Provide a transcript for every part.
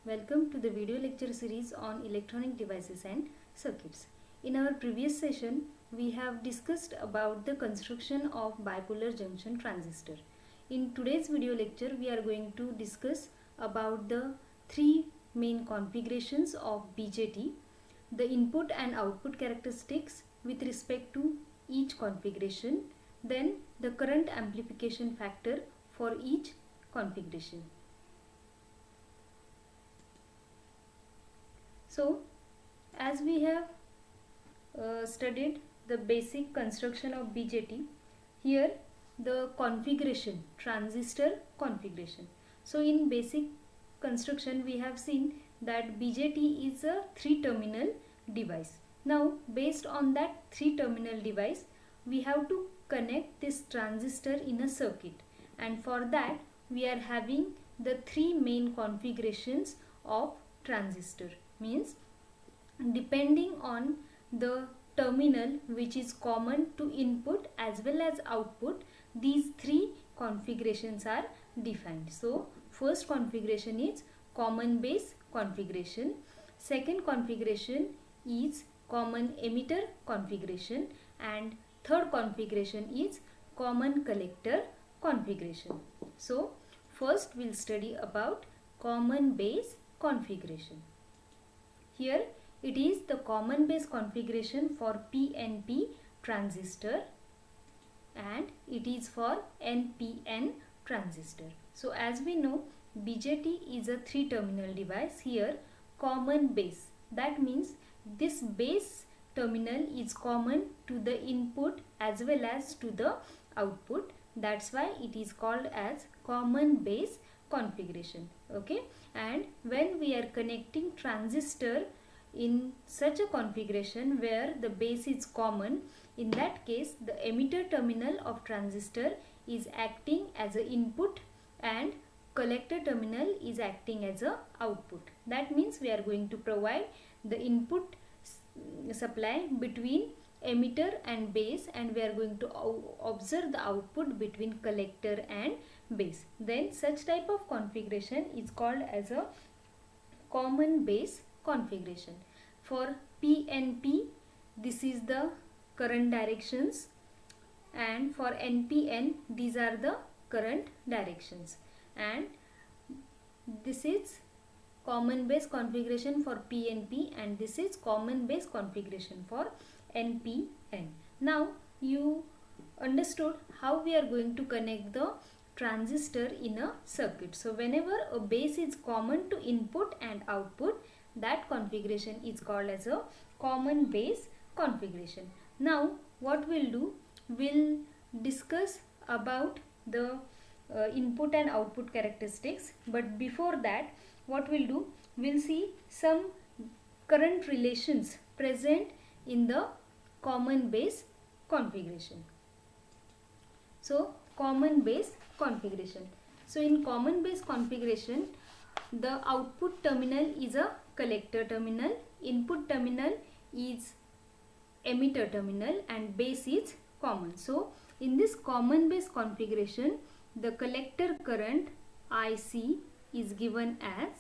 Welcome to the video lecture series on electronic devices and circuits. In our previous session, we have discussed about the construction of bipolar junction transistor. In today's video lecture, we are going to discuss about the three main configurations of BJT, the input and output characteristics with respect to each configuration, then the current amplification factor for each configuration. So, as we have studied the basic construction of BJT, here the configuration, transistor configuration. So, in basic construction we have seen that BJT is a 3-terminal device. Now, based on that 3-terminal device, we have to connect this transistor in a circuit, and for that we are having the three main configurations of transistor. Means depending on the terminal which is common to input as well as output, these three configurations are defined. So first configuration is common base configuration, second configuration is common emitter configuration, and third configuration is common collector configuration. So first we'll study about common base configuration. Here it is the common base configuration for PNP transistor and it is for NPN transistor. So as we know, BJT is a 3-terminal device. Here common base, that means this base terminal is common to the input as well as to the output. That's why it is called as common base configuration. Okay, and when we are connecting transistor in such a configuration where the base is common, in that case the emitter terminal of transistor is acting as an input and collector terminal is acting as a output. That means we are going to provide the input supply between emitter and base, and we are going to observe the output between collector and base. Then such type of configuration is called as a common base configuration. For PNP, this is the current directions, and for NPN, these are the current directions, and this is common base configuration for PNP and this is common base configuration for NPN. Now you understood how we are going to connect the transistor in a circuit. So whenever a base is common to input and output, that configuration is called as a common base configuration. Now what we'll do, we'll discuss about the input and output characteristics, but before that what we'll do, we'll see some current relations present in the common base configuration. So common base configuration. So in common base configuration, the output terminal is a collector terminal, input terminal is emitter terminal, and base is common. So in this common base configuration, the collector current IC is given as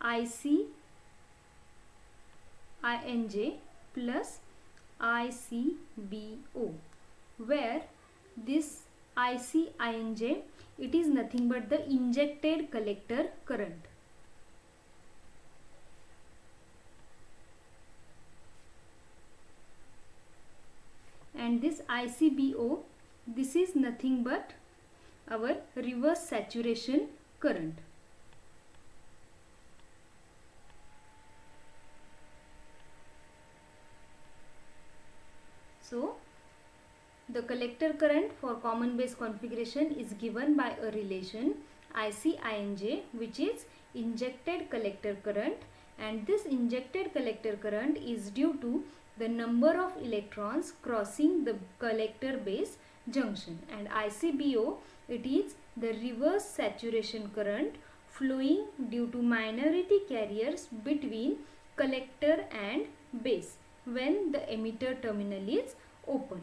IC INJ plus ICBO, where this IC INJ, it is nothing but the injected collector current. And this ICBO, this is nothing but our reverse saturation current. So the collector current for common base configuration is given by a relation IC INJ, which is injected collector current, and this injected collector current is due to the number of electrons crossing the collector base junction, and ICBO, it is the reverse saturation current flowing due to minority carriers between collector and base when the emitter terminal is open.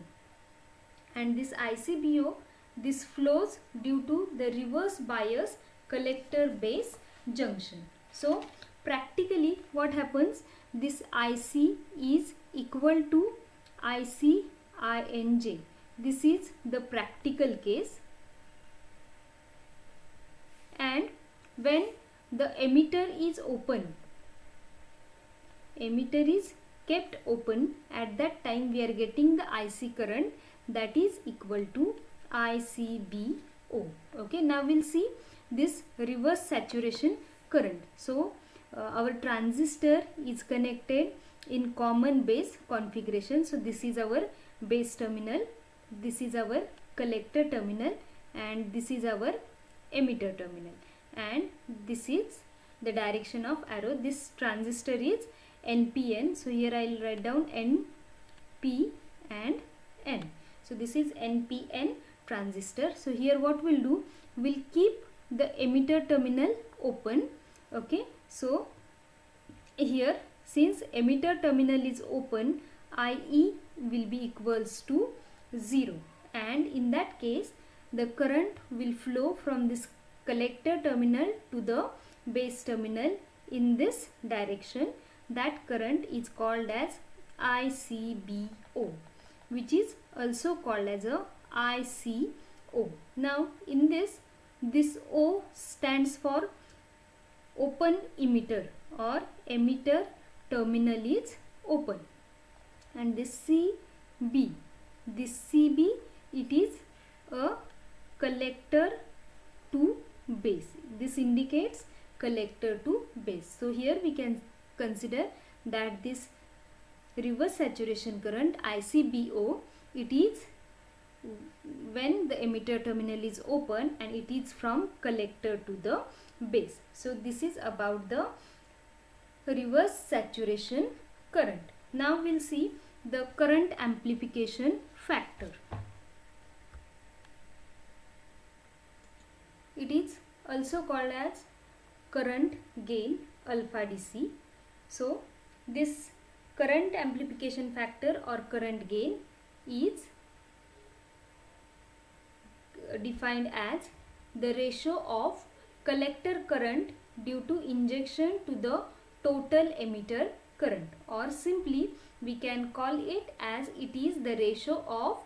And this ICBO, this flows due to the reverse bias collector base junction. So practically what happens, this IC is equal to IC INJ. This is the practical case. And when the emitter is open, emitter is kept open, at that time we are getting the IC current that is equal to ICBO. Okay, now we'll see this reverse saturation current. So our transistor is connected in common base configuration. So this is our base terminal, this is our collector terminal, and this is our emitter terminal, and this is the direction of arrow. This transistor is NPN. So here I will write down NP and N. So this is NPN transistor. So here what we'll do, we'll keep the emitter terminal open. Okay, so here since emitter terminal is open, IE will be equals to 0, and in that case the current will flow from this collector terminal to the base terminal in this direction. That current is called as ICBO, which is also called as a ICO. Now in this O stands for open emitter, or emitter terminal is open, and this CB, it is a collector to base. This indicates collector to base. So here we can consider that this reverse saturation current ICBO, it is when the emitter terminal is open and it is from collector to the base. So this is about the reverse saturation current. Now we'll see the current amplification factor. It is also called as current gain alpha DC. So this current amplification factor or current gain is defined as the ratio of collector current due to injection to the total emitter current, or simply we can call it as it is the ratio of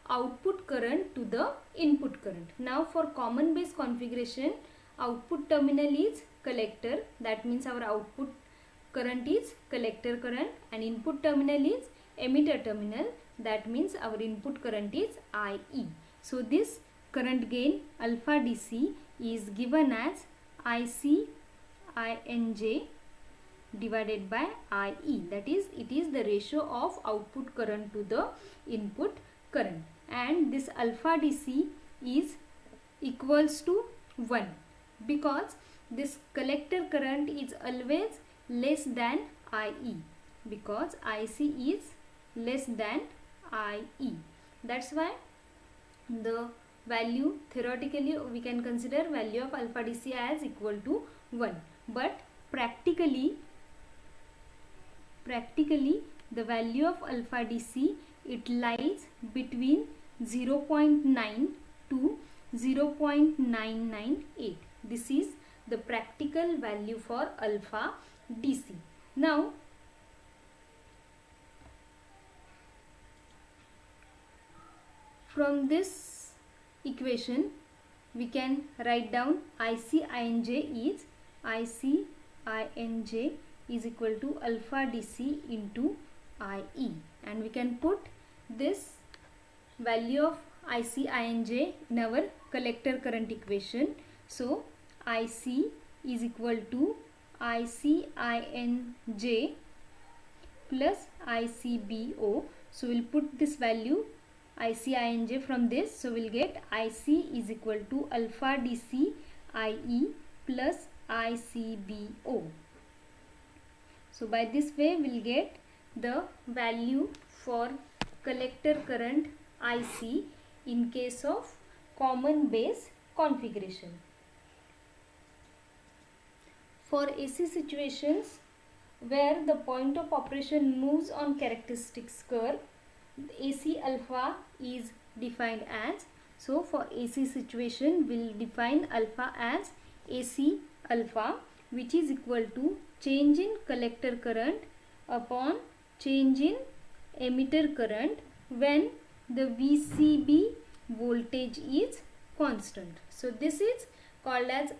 output current to the input current. Now for common base configuration, output terminal is collector, that means our output current is collector current, and input terminal is emitter terminal, that means our input current is IE. So this current gain alpha DC is given as IC INJ divided by IE, that is it is the ratio of output current to the input current, and this alpha DC is equals to 1 because this collector current is always less than IE, because IC is less than IE. That's why the value, theoretically we can consider value of alpha DC as equal to 1, but practically the value of alpha DC, it lies between 0.9 to 0.998. This is the practical value for alpha DC. Now from this equation we can write down ICINJ is equal to alpha DC into IE, and we can put this value of ICINJ in our collector current equation. So IC is equal to ICINJ plus ICBO. So we'll put this value ICINJ from this, so we'll get IC is equal to alpha DC IE plus ICBO. So by this way we'll get the value for collector current IC in case of common base configuration. For AC situations where the point of operation moves on characteristics curve, AC alpha is defined as, so for AC situation we'll define alpha as AC alpha, which is equal to change in collector current upon change in emitter current when the VCB voltage is constant. So this is called as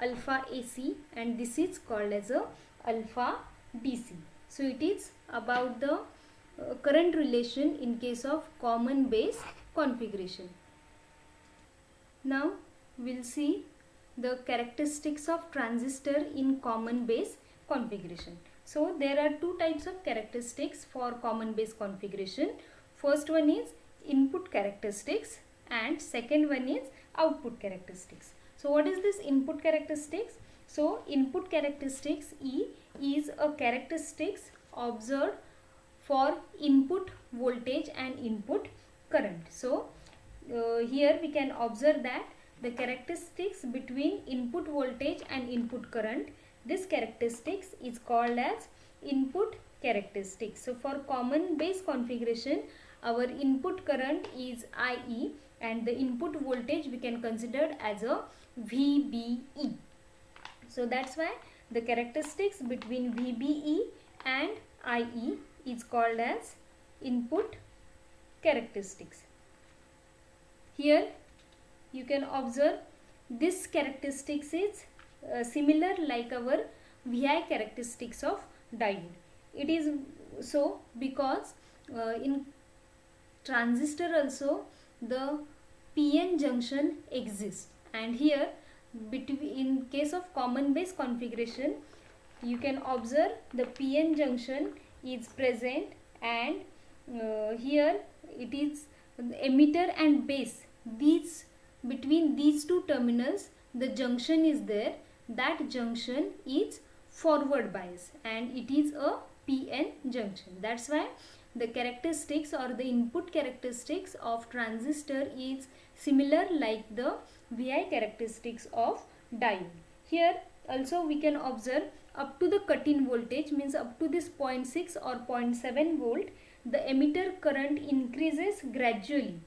alpha AC and this is called as a alpha DC. So it is about the current relation in case of common base configuration. Now we'll see the characteristics of transistor in common base configuration. So there are two types of characteristics for common base configuration. First one is input characteristics and second one is output characteristics. So what is this input characteristics? So input characteristics E is a characteristics observed for input voltage and input current. So here we can observe that the characteristics between input voltage and input current, this characteristics is called as input characteristics. So for common base configuration, our input current is IE and the input voltage we can consider as a VBE. So that's why the characteristics between VBE and IE is called as input characteristics. Here you can observe this characteristics is similar like our VI characteristics of diode. It is so because in transistor also the PN junction exists, and here in case of common base configuration you can observe the PN junction is present, and here it is emitter and base, these between these two terminals the junction is there, that junction is forward bias and it is a PN junction. That's why the characteristics or the input characteristics of transistor is similar like the VI characteristics of diode. Here also we can observe up to the cut-in voltage, means up to this 0.6 or 0.7 volt, the emitter current increases gradually,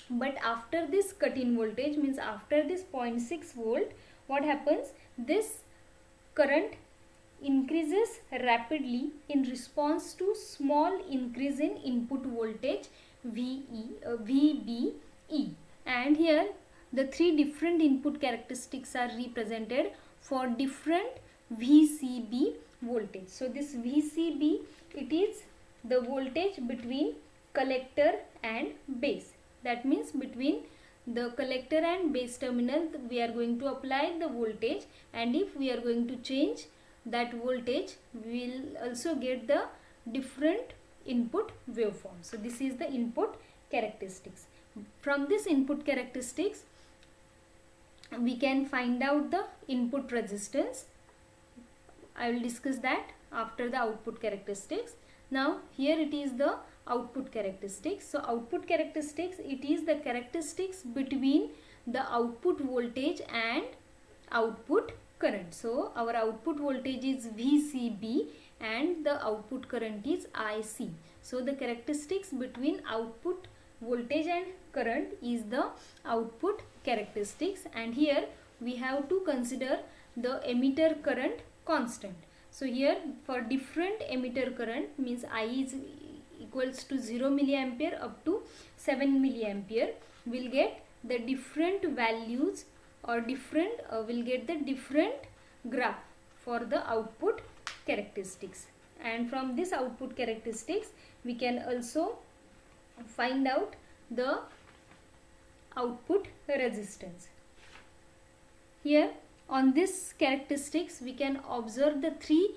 but after this cut-in voltage, means after this 0.6 volt, what happens, this current increases rapidly in response to small increase in input voltage VBE, and here the three different input characteristics are represented for different VCB voltage. So this VCB, it is the voltage between collector and base. That means between the collector and base terminal we are going to apply the voltage, and if we are going to change that voltage we will also get the different input waveform. So this is the input characteristics. From this input characteristics we can find out the input resistance. I will discuss that after the output characteristics. Now here it is the output characteristics. So output characteristics, it is the characteristics between the output voltage and output current. So our output voltage is VCB and the output current is IC. So the characteristics between output voltage and current is the output characteristics, and here we have to consider the emitter current constant. So here for different emitter current, means I is equals to 0 milliampere up to 7 milliampere, will get the different values or different will get the different graph for the output characteristics, and from this output characteristics we can also find out the output resistance. Here on this characteristics we can observe the three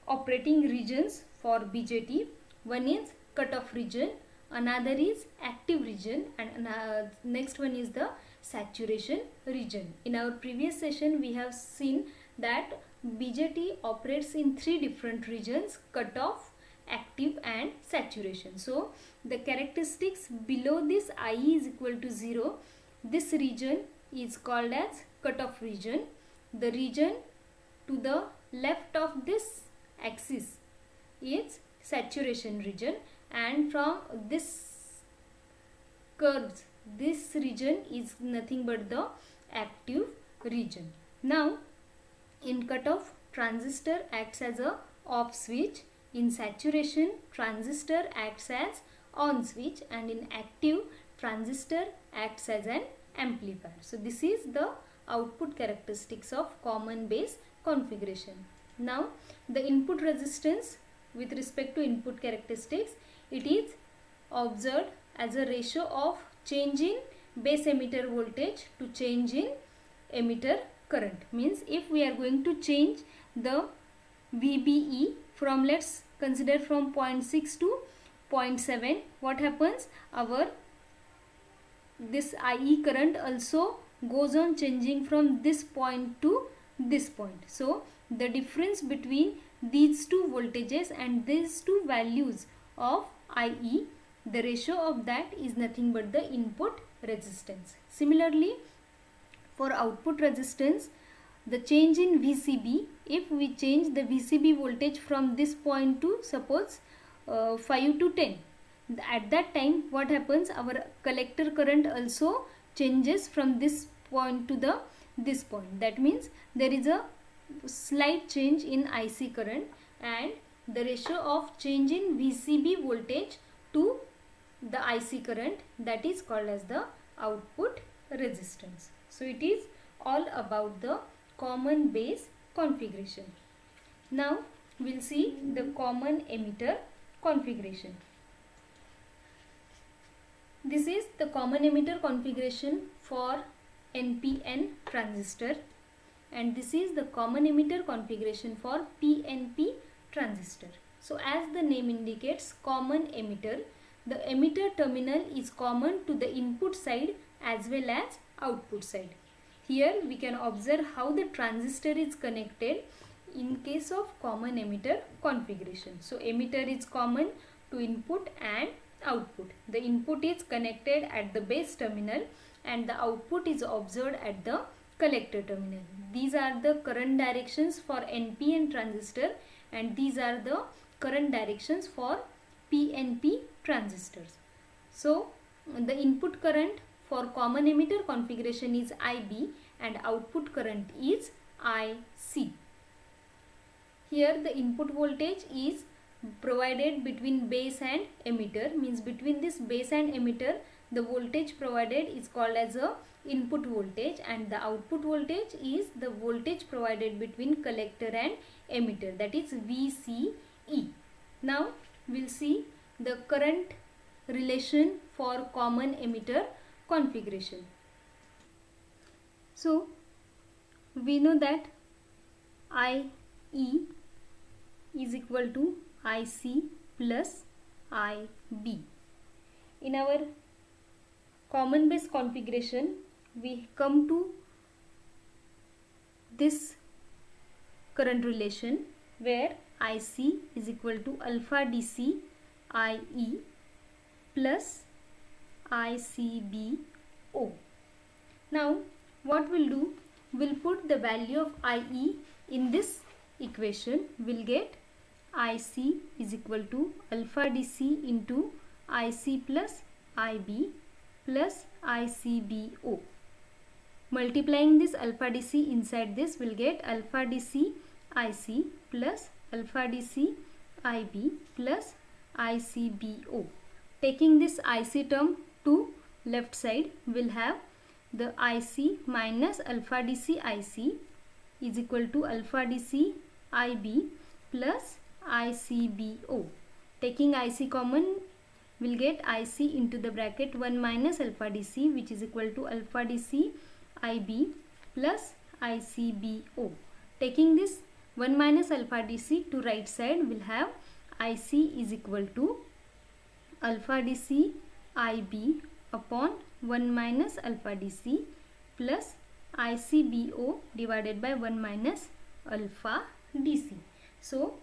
operating regions for BJT. One is cutoff region, another is active region, and next one is the saturation region. In our previous session we have seen that BJT operates in three different regions: cutoff, active and saturation. So the characteristics below this IE is equal to 0, this region is called as cutoff region. The region to the left of this axis is saturation region, and from this curves this region is nothing but the active region. Now In cutoff, transistor acts as a off switch. In saturation, transistor acts as on switch, and in active, transistor acts as an amplifier. So this is the output characteristics of common base configuration. Now the input resistance with respect to input characteristics, it is observed as a ratio of change in base emitter voltage to change in emitter current. Means if we are going to change the VBE from, let's consider from 0.6 to 0.7, what happens? Our this IE current also goes on changing from this point to this point. So the difference between these two voltages and these two values of IE, the ratio of that is nothing but the input resistance. Similarly, for output resistance, the change in VCB, if we change the VCB voltage from this point to suppose 5 to 10, at that time what happens? Our collector current also changes from this point to this point. That means there is a slight change in IC current, and the ratio of change in VCB voltage to the IC current, that is called as the output resistance. So it is all about the common base configuration. Now we will see the common emitter configuration. This is the common emitter configuration for NPN transistor, and this is the common emitter configuration for PNP transistor. So as the name indicates, common emitter, the emitter terminal is common to the input side as well as output side. Here we can observe how the transistor is connected in case of common emitter configuration. So emitter is common to input and output. The input is connected at the base terminal and the output is observed at the collector terminal. These are the current directions for NPN transistor, and these are the current directions for PNP transistors. So the input current for common emitter configuration is IB and output current is IC. Here the input voltage is provided between base and emitter, means between this base and emitter the voltage provided is called as a input voltage, and the output voltage is the voltage provided between collector and emitter, that is VCE. Now we will see the current relation for common emitter configuration. So we know that IE is equal to IC plus IB. In our common base configuration, we come to this current relation where IC is equal to alpha DC IE plus ICBO. Now what we'll do, we'll put the value of IE in this equation. We'll get IC is equal to alpha DC into IC plus IB plus ICBO. Multiplying this alpha DC inside this, we'll get alpha DC IC plus alpha DC IB plus ICBO. Taking this IC term to left side, we'll have the IC minus alpha DC IC is equal to alpha DC IB plus ICBO. Taking IC common, we'll get IC into the bracket 1 minus alpha DC, which is equal to alpha DC IB plus ICBO. Taking this 1 minus alpha DC to right side, we'll have IC is equal to alpha DC IB upon 1 minus alpha DC plus ICBO divided by 1 minus alpha DC. So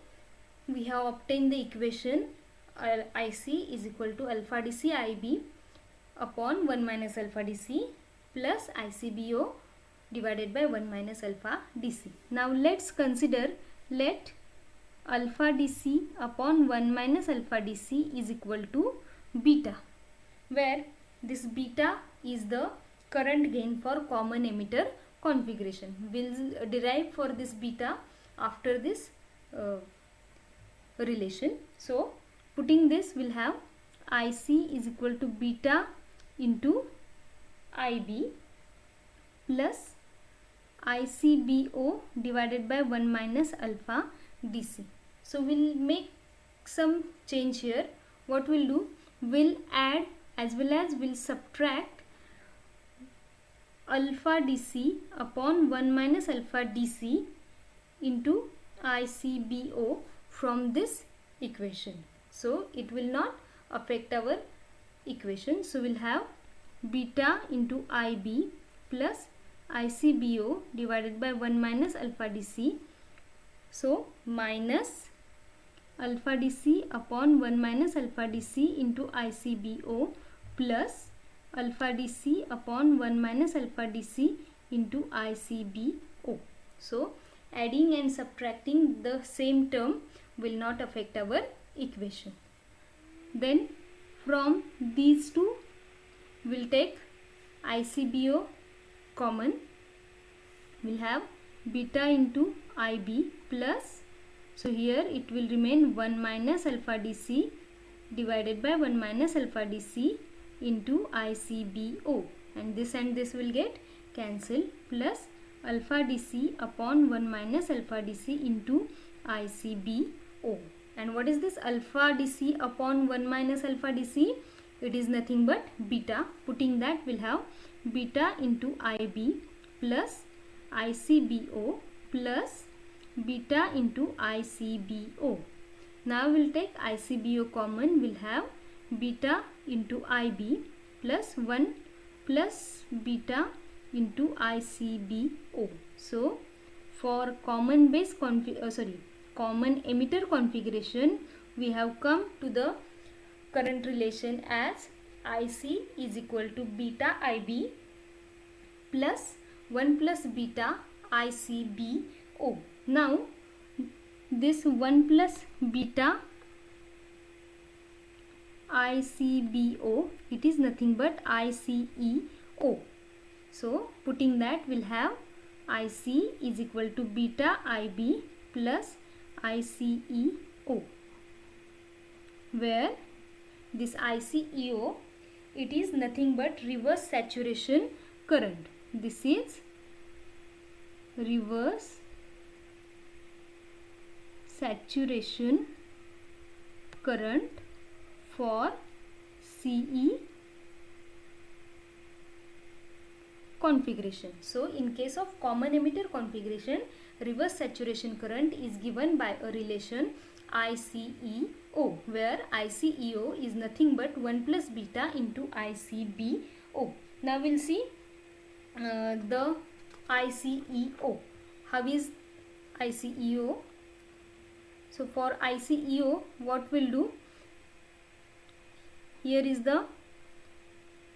we have obtained the equation IC is equal to alpha DC IB upon 1 minus alpha DC plus ICBO divided by 1 minus alpha DC. Now let's consider, let alpha DC upon 1 minus alpha DC is equal to beta, where this beta is the current gain for common emitter configuration. We'll derive for this beta after this relation. So putting this, we'll have IC is equal to beta into IB plus ICBO divided by 1 minus alpha DC. So we'll make some change here. What we'll do, we'll add as well as we'll subtract alpha DC upon 1 minus alpha DC into ICBO from this equation. So it will not affect our equation. So we'll have beta into IB plus ICBO divided by 1 minus alpha DC. So minus alpha DC upon 1 minus alpha DC into ICBO plus alpha DC upon 1 minus alpha DC into ICBO. So adding and subtracting the same term will not affect our equation. Then from these two we'll take ICBO common. We'll have beta into IB plus, so here it will remain 1 minus alpha DC divided by 1 minus alpha DC into ICBO, and this will get cancelled, plus alpha DC upon 1 minus alpha DC into ICBO. And what is this alpha DC upon 1 minus alpha DC? It is nothing but beta. Putting that, we'll have beta into IB plus ICBO plus beta into ICBO. Now we'll take ICBO common. We'll have beta into IB plus 1 plus beta into ICBO. So for common emitter configuration, we have come to the current relation as IC is equal to beta IB plus 1 plus beta ICBO. Now this 1 plus beta ICBO, it is nothing but ICEO. So putting that, we'll have IC is equal to beta IB plus ICEO, where this ICEO, it is nothing but reverse saturation current. This is reverse saturation current for CE configuration. So in case of common emitter configuration, reverse saturation current is given by a relation ICEO, where ICEO is nothing but 1 plus beta into ICBO. Now we'll see the ICEO. How is ICEO? So for ICEO, what we'll do, here is the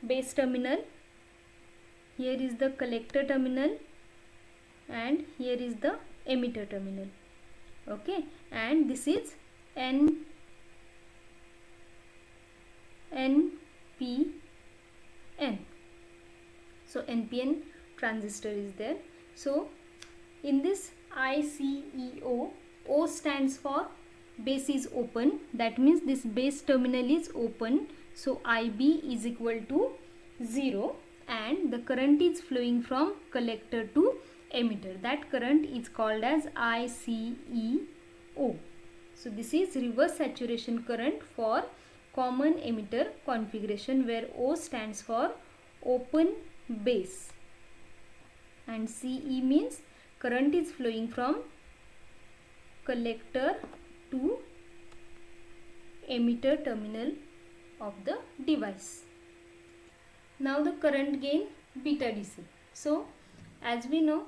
base terminal, here is the collector terminal, and here is the emitter terminal. Okay, and this is NPN. So NPN transistor is there. So in this ICEO, O stands for base is open, that means this base terminal is open. So IB is equal to 0, and the current is flowing from collector to emitter. That current is called as ICEO. So this is reverse saturation current for common emitter configuration, where O stands for open base and CE means current is flowing from collector to emitter terminal of the device. Now the current gain beta DC. So as we know,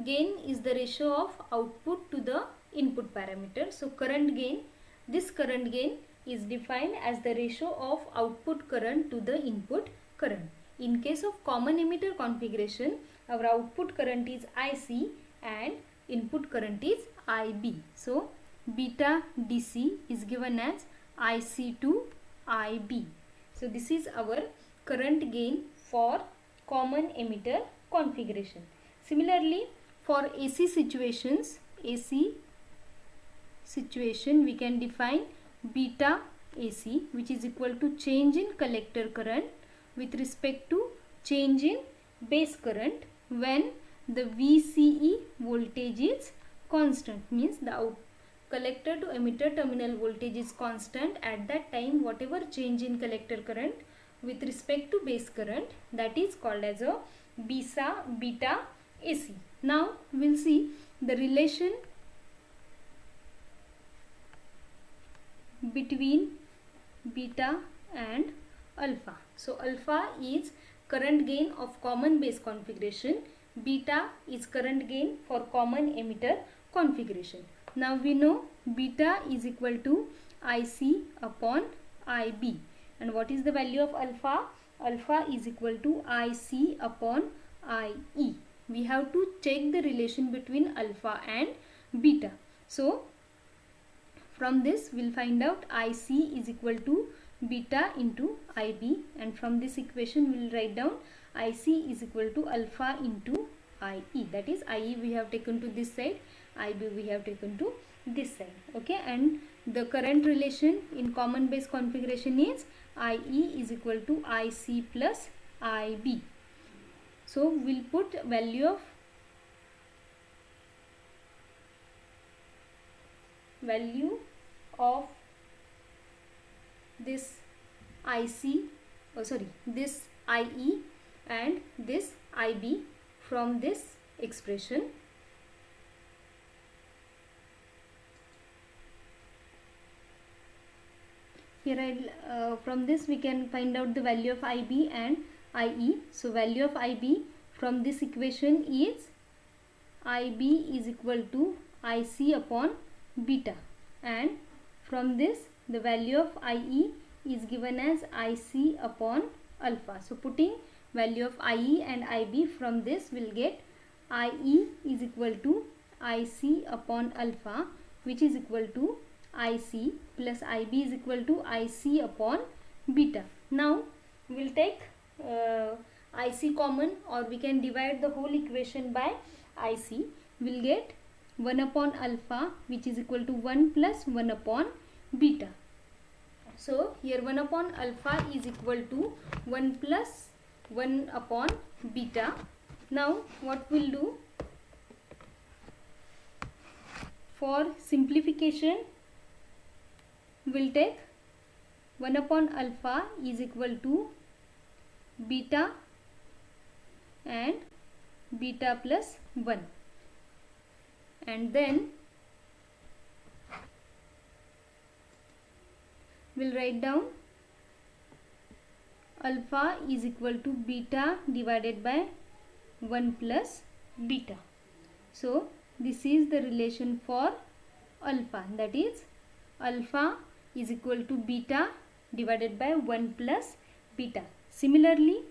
gain is the ratio of output to the input parameter. So current gain, this current gain is defined as the ratio of output current to the input current. In case of common emitter configuration, our output current is IC and input current is IB. So beta DC is given as IC to IB. So this is our current gain for common emitter configuration. Similarly, for AC situations, AC situation we can define beta AC, which is equal to change in collector current with respect to change in base current when the VCE voltage is constant, means the collector to emitter terminal voltage is constant. At that time, whatever change in collector current with respect to base current, that is called as a beta AC. Now we'll see the relation between beta and alpha. So alpha is current gain of common base configuration, beta is current gain for common emitter configuration. Now we know beta is equal to IC upon IB, and what is the value of alpha? Alpha is equal to IC upon IE. We have to check the relation between alpha and beta. So from this we'll find out IC is equal to beta into IB, and from this equation we'll write down IC is equal to alpha into IE, that is IE we have taken to this side, IB we have taken to this side. Okay, and the current relation in common base configuration is IE is equal to IC plus IB. So we'll put value of this IC, this IE and this IB from this expression. Here from this we can find out the value of IB and IE. So value of IB from this equation is IB is equal to IC upon beta, and from this the value of IE is given as IC upon alpha. So putting value of IE and IB from this will get IE is equal to IC upon alpha, which is equal to IC plus IB is equal to IC upon beta. Now we'll take IC common, or we can divide the whole equation by IC. We'll get 1 upon alpha, which is equal to 1 plus 1 upon beta. So here 1 upon alpha is equal to 1 plus 1 upon beta. Now what we'll do, for simplification we'll take 1 upon alpha is equal to beta and beta plus 1, and then we'll write down alpha is equal to beta divided by 1 plus beta. So this is the relation for alpha, that is alpha is equal to beta divided by 1 plus beta. Similarly,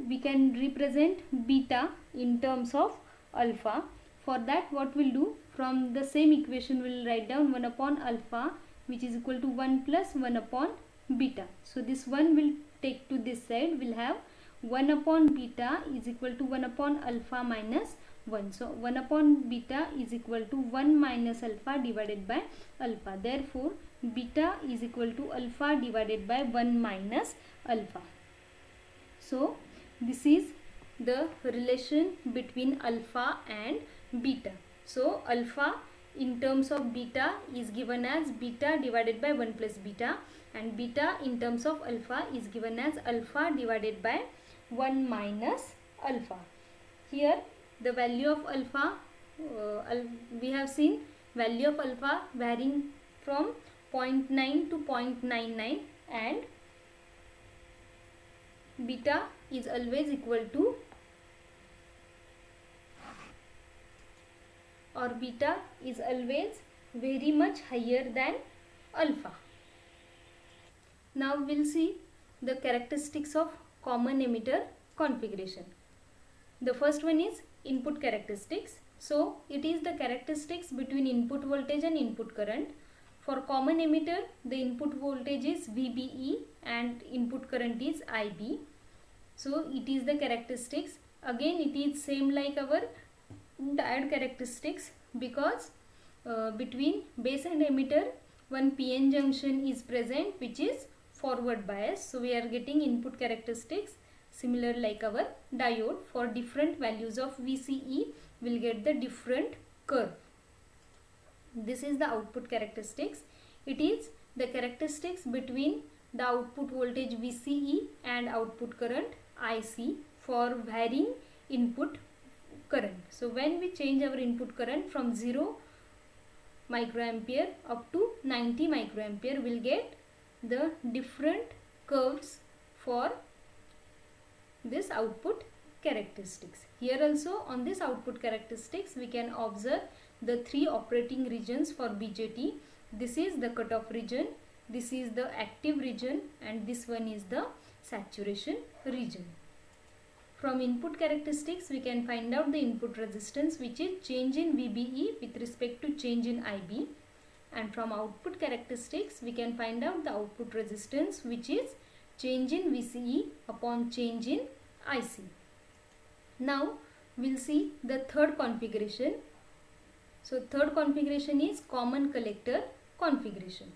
we can represent beta in terms of alpha. For that what we'll do, from the same equation we'll write down 1 upon alpha, which is equal to 1 plus 1 upon beta. So this 1 will take to this side, we'll have 1 upon beta is equal to 1 upon alpha minus 1. So 1 upon beta is equal to 1 minus alpha divided by alpha. Therefore beta is equal to alpha divided by 1 minus alpha. So this is the relation between alpha and beta. So alpha in terms of beta is given as beta divided by 1 plus beta, and beta in terms of alpha is given as alpha divided by 1 minus alpha. Here the value of alpha, we have seen value of alpha varying from 0.9 to 0.99, and beta is always equal to, or beta is always very much higher than alpha. Now we'll see the characteristics of common emitter configuration. The first one is input characteristics. So it is the characteristics between input voltage and input current. For common emitter, the input voltage is VBE and input current is IB. So it is the characteristics. Again it is same like our diode characteristics because between base and emitter one PN junction is present which is forward bias. So we are getting input characteristics similar like our diode. For different values of VCE will get the different curve. This is the output characteristics. It is the characteristics between the output voltage VCE and output current IC for varying input current. So when we change our input current from 0 microampere up to 90 microampere, we'll get the different curves for this output characteristics. Here also on this output characteristics we can observe the three operating regions for BJT. This is the cutoff region, this is the active region, and this one is the saturation region. From input characteristics we can find out the input resistance, which is change in VBE with respect to change in IB, and from output characteristics we can find out the output resistance, which is change in VCE upon change in IC. Now we'll see the third configuration. So third configuration is common collector configuration.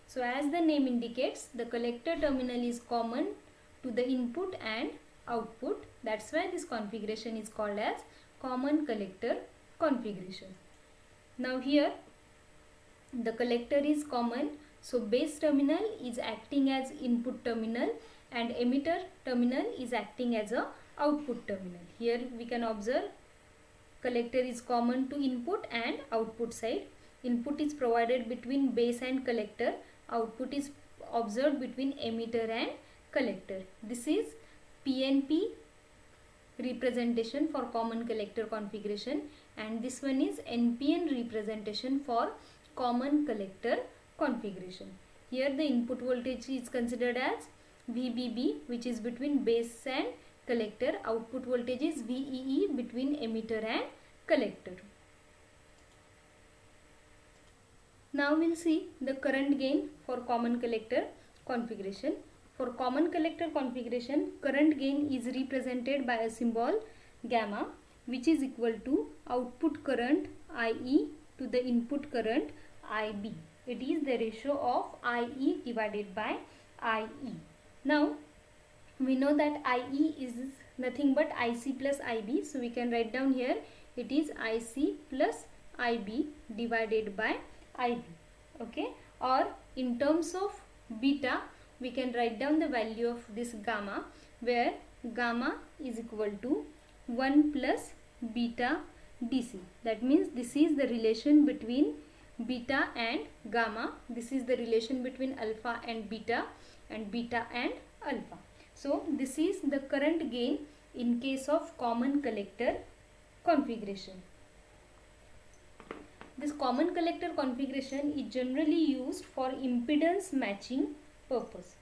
So as the name indicates, the collector terminal is common to the input and output. That's why this configuration is called as common collector configuration. Now here the collector is common, so base terminal is acting as input terminal and emitter terminal is acting as a output terminal. Here we can observe collector is common to input and output side. Input is provided between base and collector, output is observed between emitter and collector. This is PNP representation for common collector configuration, and this one is NPN representation for common collector configuration. Here the input voltage is considered as VBB, which is between base and collector. Output voltage is VEE between emitter and collector. Now we'll see the current gain for common collector configuration. For common collector configuration, current gain is represented by a symbol gamma, which is equal to output current IE to the input current IB. It is the ratio of IE divided by IE. Now we know that IE is nothing but IC plus IB, so we can write down here it is IC plus IB divided by IB. Okay, or in terms of beta we can write down the value of this gamma, where gamma is equal to 1 plus beta DC. That means this is the relation between beta and gamma. This is the relation between alpha and beta and alpha. So this is the current gain in case of common collector configuration. This common collector configuration is generally used for impedance matching purpose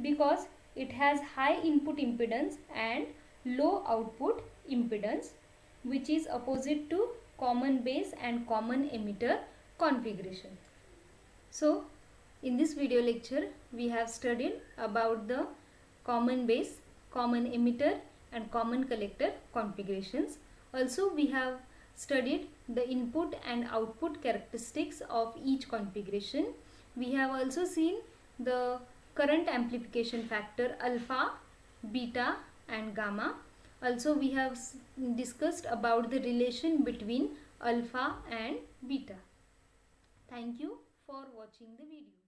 because it has high input impedance and low output impedance, which is opposite to common base and common emitter configuration. So in this video lecture we have studied about the common base, common emitter and common collector configurations. Also we have studied the input and output characteristics of each configuration. We have also seen the current amplification factor alpha, beta and gamma. Also we have discussed about the relation between alpha and beta. Thank you for watching the video.